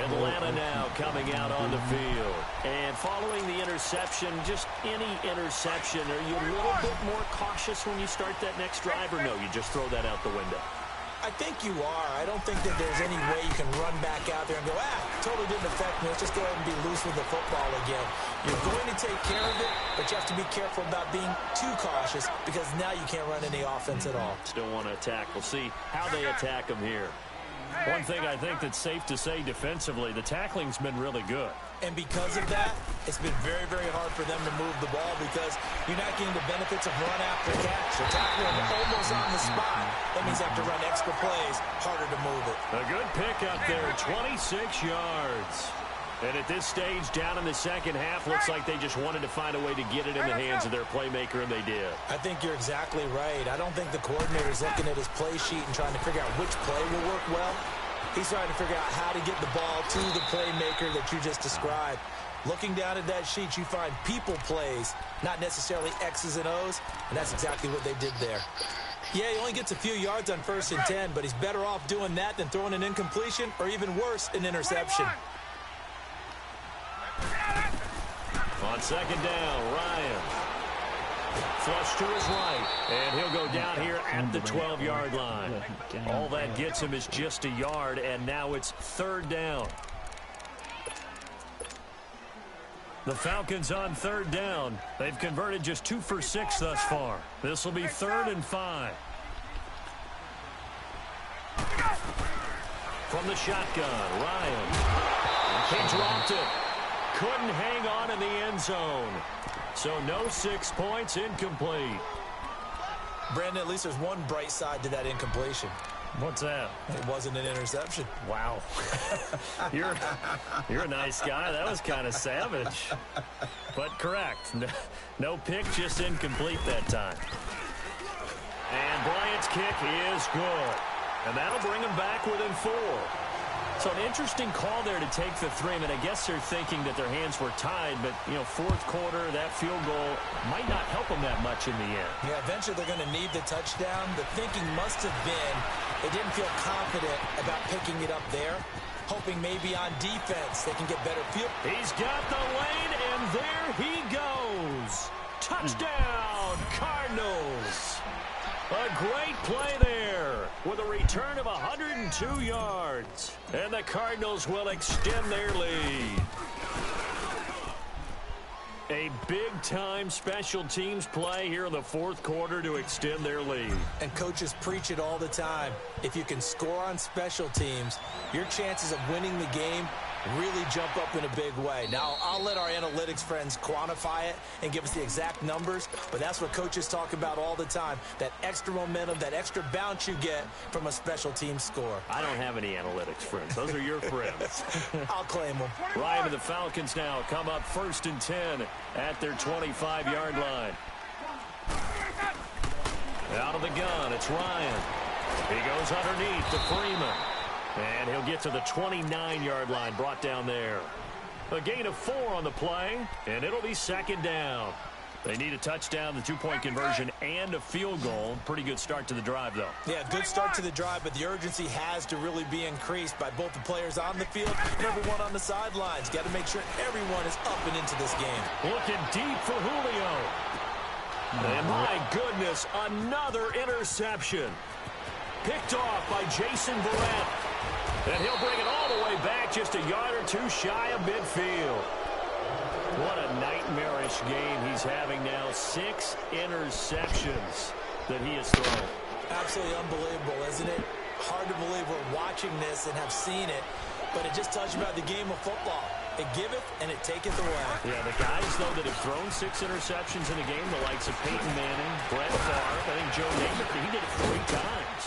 Speaker 3: Atlanta now coming out on the field. And following the interception, just any interception, are you a little bit more cautious when you start that next drive, or no, you just throw that out the window?
Speaker 4: I think you are. I don't think that there's any way you can run back out there and go, totally didn't affect me. Let's just go ahead and be loose with the football again. You're going to take care of it, but you have to be careful about being too cautious, because now you can't run any offense at all.
Speaker 3: Still want to attack. We'll see how they attack them here. One thing I think that's safe to say defensively, the tackling's been really good.
Speaker 4: And because of that, it's been very, very hard for them to move the ball, because you're not getting the benefits of run after catch. They're tackling almost on the spot. That means they have to run extra plays, harder to move it.
Speaker 3: A good pickup there, 26 yards. And at this stage, down in the second half, looks like they just wanted to find a way to get it in the hands of their playmaker, and they did.
Speaker 4: I think you're exactly right. I don't think the coordinator's looking at his play sheet and trying to figure out which play will work well. He's trying to figure out how to get the ball to the playmaker that you just described. Looking down at that sheet, you find people plays, not necessarily X's and O's, and that's exactly what they did there. Yeah, he only gets a few yards on 1st and 10, but he's better off doing that than throwing an incompletion, or even worse, an interception.
Speaker 3: On 2nd down, Ryan. Flush to his right, and he'll go down here at the 12-yard line. All that gets him is just a yard, and now it's 3rd down. The Falcons on 3rd down. They've converted just 2 for 6 thus far. This will be 3rd and 5. From the shotgun, Ryan. He dropped it. Couldn't hang on in the end zone. So no 6 points, incomplete.
Speaker 4: Brandon, at least there's one bright side to that incompletion.
Speaker 3: What's that?
Speaker 4: It wasn't an interception.
Speaker 3: Wow. You're a nice guy. That was kind of savage. But correct. No pick, just incomplete that time. And Bryant's kick is good. And that'll bring him back within 4. So an interesting call there to take the 3. I mean, I guess they're thinking that their hands were tied, but, you know, 4th quarter, that field goal might not help them that much in the end.
Speaker 4: Yeah, eventually they're going to need the touchdown. The thinking must have been they didn't feel confident about picking it up there, hoping maybe on defense they can get better field.
Speaker 3: He's got the lane, and there he goes. Touchdown, Cardinals. A great play there with a return of 102 yards. And the Cardinals will extend their lead. A big-time special teams play here in the fourth quarter to extend their lead.
Speaker 4: And coaches preach it all the time. If you can score on special teams, your chances of winning the game really jump up in a big way. Now, I'll let our analytics friends quantify it and give us the exact numbers, but that's what coaches talk about all the time, that extra momentum, that extra bounce you get from a special team score.
Speaker 3: I don't have any analytics friends. Those are your friends.
Speaker 4: I'll claim them.
Speaker 3: Ryan and the Falcons now come up 1st and 10 at their 25-yard line. Out of the gun, it's Ryan. He goes underneath to Freeman. And he'll get to the 29-yard line, brought down there. A gain of 4 on the play, and it'll be 2nd down. They need a touchdown, the 2-point conversion, and a field goal. Pretty good start to the drive, though.
Speaker 4: Yeah, good start to the drive, but the urgency has to really be increased by both the players on the field and everyone on the sidelines. Got to make sure everyone is up and into this game.
Speaker 3: Looking deep for Julio. And my goodness, another interception. Picked off by Jason Verrett. And he'll bring it all the way back, just a yard or 2 shy of midfield. What a nightmarish game he's having now. 6 interceptions that he has thrown.
Speaker 4: Absolutely unbelievable, isn't it? Hard to believe we're watching this and have seen it, but it just tells you about the game of football. It giveth and it taketh away.
Speaker 3: Yeah, the guys, though, that have thrown 6 interceptions in a game, the likes of Peyton Manning, Brett Favre, I think Joe Namath, he did it 3 times.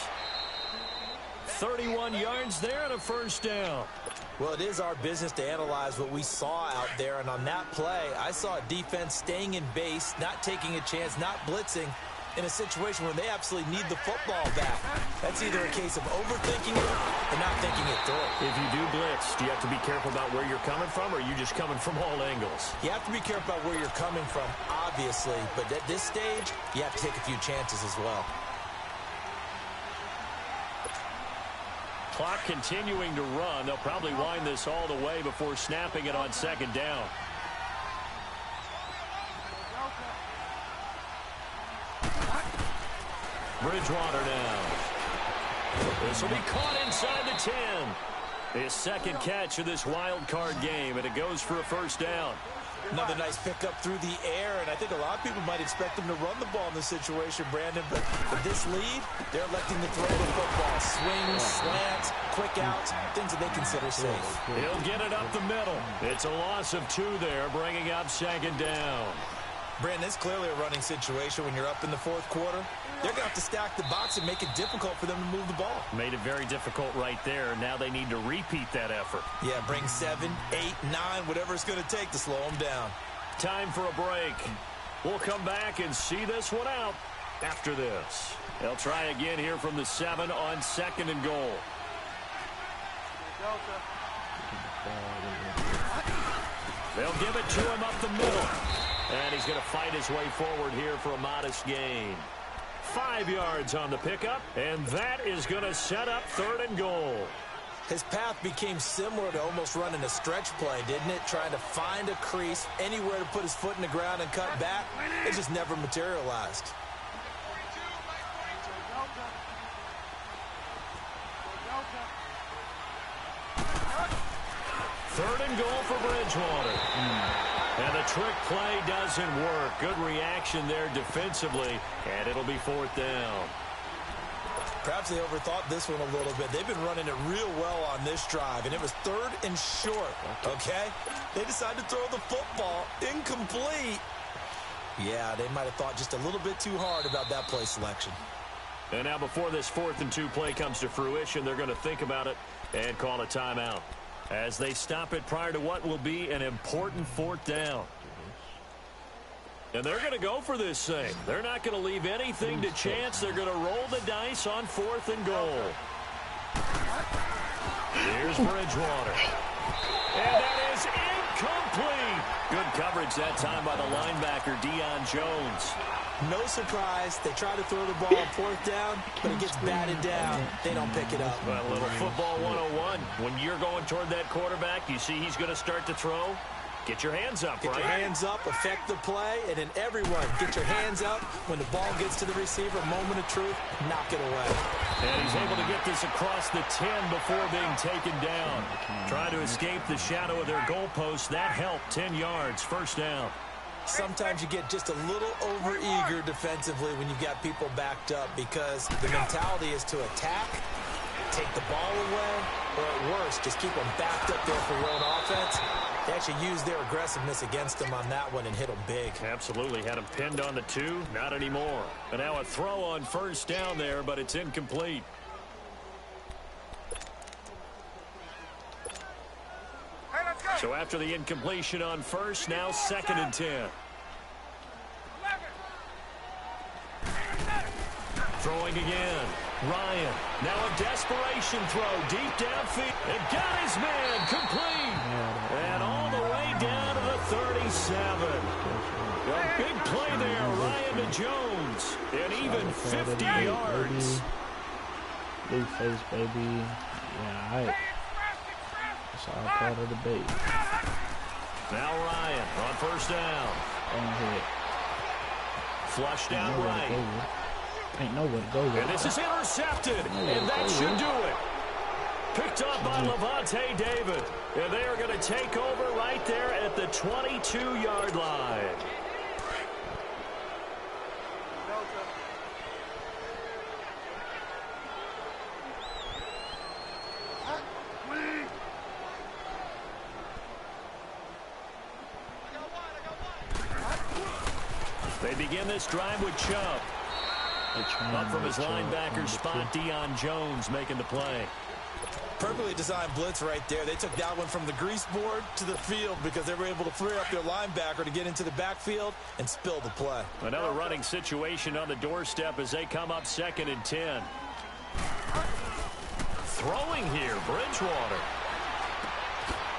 Speaker 3: 31 yards there and a 1st down.
Speaker 4: Well, it is our business to analyze what we saw out there, and on that play, I saw a defense staying in base, not taking a chance, not blitzing, in a situation where they absolutely need the football back. That's either a case of overthinking it or not thinking it through.
Speaker 3: If you do blitz, do you have to be careful about where you're coming from, or are you just coming from all angles?
Speaker 4: You have to be careful about where you're coming from, obviously, but at this stage, you have to take a few chances as well.
Speaker 3: Clock continuing to run. They'll probably wind this all the way before snapping it on 2nd down. Bridgewater now. This will be caught inside the 10. His 2nd catch of this wild card game, and it goes for a 1st down.
Speaker 4: Another nice pickup through the air, and I think a lot of people might expect him to run the ball in this situation, Brandon, but with this lead, they're electing to throw the football. Swings, slants, quick outs, things that they consider safe.
Speaker 3: He'll get it up the middle. It's a loss of 2 there, bringing up 2nd down.
Speaker 4: Brandon, it's clearly a running situation when you're up in the 4th quarter. They're going to have to stack the box and make it difficult for them to move the ball.
Speaker 3: Made it very difficult right there. Now they need to repeat that effort.
Speaker 4: Yeah, bring 7, 8, 9, whatever it's going to take to slow them down.
Speaker 3: Time for a break. We'll come back and see this one out after this. They'll try again here from the 7 on 2nd and goal. They'll give it to him up the middle. And he's going to fight his way forward here for a modest gain. 5 yards on the pickup, and that is going to set up 3rd and goal.
Speaker 4: His path became similar to almost running a stretch play, didn't it? Trying to find a crease, anywhere to put his foot in the ground and cut back. It just never materialized.
Speaker 3: Third and goal for Bridgewater. And the trick play doesn't work. Good reaction there defensively, and it'll be 4th down.
Speaker 4: Perhaps they overthought this one a little bit. They've been running it real well on this drive, and it was 3rd and short, okay? They decided to throw the football incomplete. Yeah, they might have thought just a little bit too hard about that play selection.
Speaker 3: And now before this 4th and 2 play comes to fruition, they're going to think about it and call a timeout as they stop it prior to what will be an important 4th down. And they're going to go for this thing. They're not going to leave anything to chance. They're going to roll the dice on 4th and goal. Here's Bridgewater. And that is incomplete. Good coverage that time by the linebacker, Deion Jones.
Speaker 4: No surprise. They try to throw the ball on 4th down, but it gets batted down. They don't pick it up.
Speaker 3: Well, a little football 101. When you're going toward that quarterback, you see he's going to start to throw. Get your hands up, right?
Speaker 4: Get your hands up, affect the play, and then everyone get your hands up. When the ball gets to the receiver, moment of truth, knock it away.
Speaker 3: And he's able to get this across the 10 before being taken down. Trying to escape the shadow of their goalpost. That helped. 10 yards, 1st down.
Speaker 4: sometimes you get just a little over-eager defensively when you've got people backed up because the mentality is to attack, take the ball away, or at worst, just keep them backed up there for your own offense. They actually used their aggressiveness against them on that one and hit them big.
Speaker 3: Absolutely. Had him pinned on the 2. Not anymore. And now a throw on first down there, but it's incomplete. So after the incompletion on first, now 2nd and 10. Throwing again. Ryan. Now a desperation throw deep downfield. And got his man complete. And all the way down to the 37. A big play there. Ryan to Jones. And even 50 yards.
Speaker 2: Blue face, baby. Yeah, alright. That's all part of the bait.
Speaker 3: Now Ryan on first down. Flush down right.
Speaker 2: Ain't nowhere to go with.
Speaker 3: And this is intercepted. And that should do it. Picked up by Levante David. And they are going to take over right there at the 22-yard line. They begin this drive with Chubb. Up from his linebacker spot, Deion Jones making the play.
Speaker 4: Perfectly designed blitz right there. They took that one from the grease board to the field because they were able to free up their linebacker to get into the backfield and spill the play.
Speaker 3: Another running situation on the doorstep as they come up 2nd and 10. Throwing here, Bridgewater.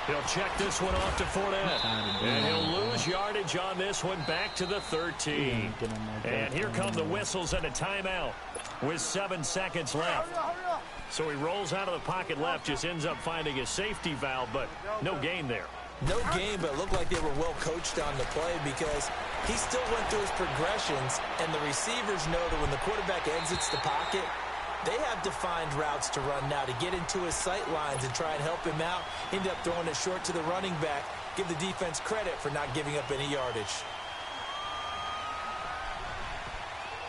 Speaker 3: He'll check this one off to Fournette. And he'll lose yardage on this one back to the 13. And here come the whistles and a timeout with 7 seconds left. So he rolls out of the pocket left, just ends up finding a safety valve, but no gain there.
Speaker 4: No gain, but it looked like they were well coached on the play because he still went through his progressions, and the receivers know that when the quarterback exits the pocket, they have defined routes to run now to get into his sight lines and try and help him out. End up throwing it short to the running back. Give the defense credit for not giving up any yardage.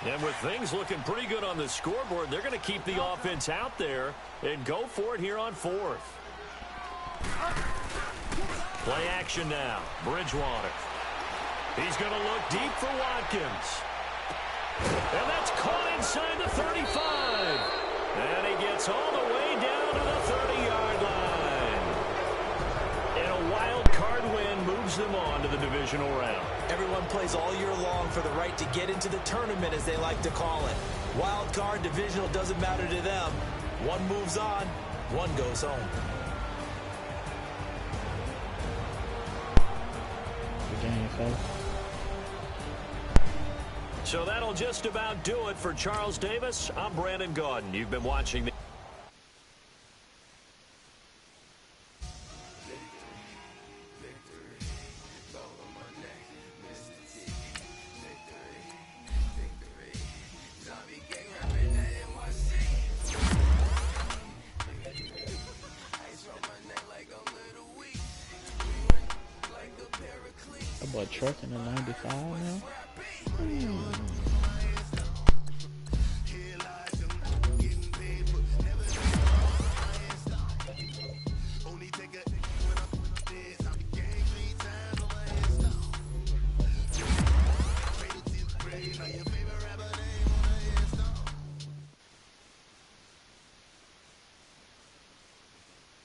Speaker 3: And with things looking pretty good on the scoreboard, they're going to keep the offense out there and go for it here on 4th. Play action now. Bridgewater. He's going to look deep for Watkins. And that's caught inside the 35. And he gets all the way down to the 30-yard line. And a wild card win moves them on to the divisional round.
Speaker 4: Everyone plays all year long for the right to get into the tournament, as they like to call it. Wild card, divisional, doesn't matter to them. One moves on, one goes home.
Speaker 2: Good game, folks.
Speaker 3: So that'll just about do it for Charles Davis. I'm Brandon Gaudin. You've been watching the
Speaker 2: That boy trucking a 95 now.